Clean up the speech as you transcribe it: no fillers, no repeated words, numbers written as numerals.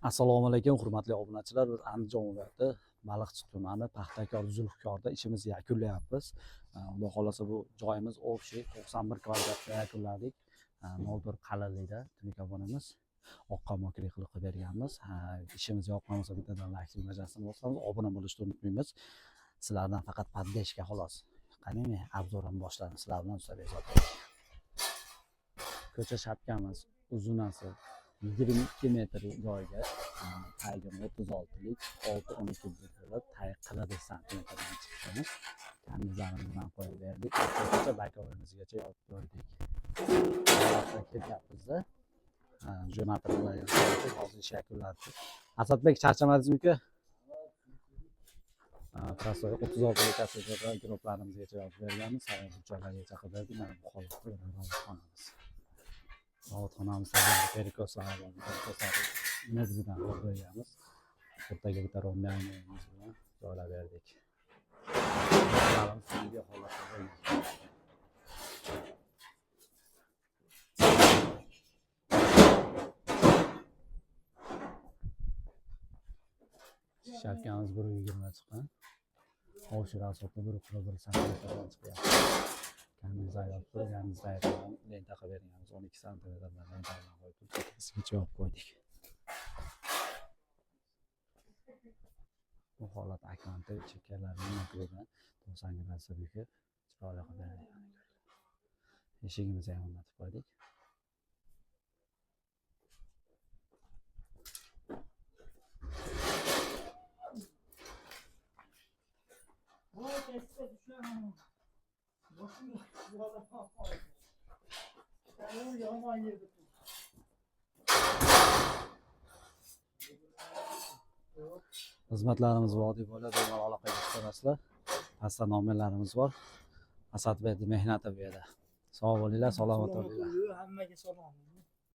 Assalomu alaykum hurmatli obunachilar. Biz Andijon viloyati Baliqchi tumani Paxtakor Zulfikorda ishimizni yakunlayapmiz. Xudo xolasa bu joyimiz общий 91 kvadratga yakunladik. 01 qalinlikda tunikabonimiz oqqonmokilik qilib berganmiz. İşimiz yoqqanmasa bittadan like bajasini bosamiz, obuna bo'lishni unutmaymiz. Sizlardan faqat podдержка xolos. Qanday obzorim boshlandi sizlar bilan suhbat. Ko'cha shapkamiz uzunasi 22 metr joyga taygini 36lik 6-12 metrlik tay 40 santimetrdan chiqqanmiz. Kamizlarimizdan qo'yib berdik. Ko'cha bakovimizgacha yopib berdik. Ketyapmiz-da. Jo'natirlar hozir ish yakunladik. Asadbek charchamadingizmi? Prostoy 36lik kasseta guruhlarimizgacha yopib berganmiz. Sayyor joylargacha qilib berdik. Mana bu holatda xonamiz perikoslar mevzudan qo'yganmiz. O'rtaga bitta rombyayimiz bilan joylab berdik. Shapkamiz 1.20 chiqqan. Hoshira asotda 1.1 santimetrdan chiqyapti. Kamizlar yopib, kamizlar lenta qilib berganmiz. 12 santimetrdan lentadan qo'yib, teskisigacha yopib qo'ydik. Bu holat akanta chekkalarining maklidan 90 gradusga bukib, chiroyli qilib berdik. Eshigimizni ham o'rnatib qo'ydik. Xizmatlarimiz vodiy bo'ladi, bemalol aloqaga chiqasizlar. Pastda nomerlarimiz bor. Asadbek mehnati bu yerda. Sog' bo'linglar, salomat bo'linglar. Hammaga salom.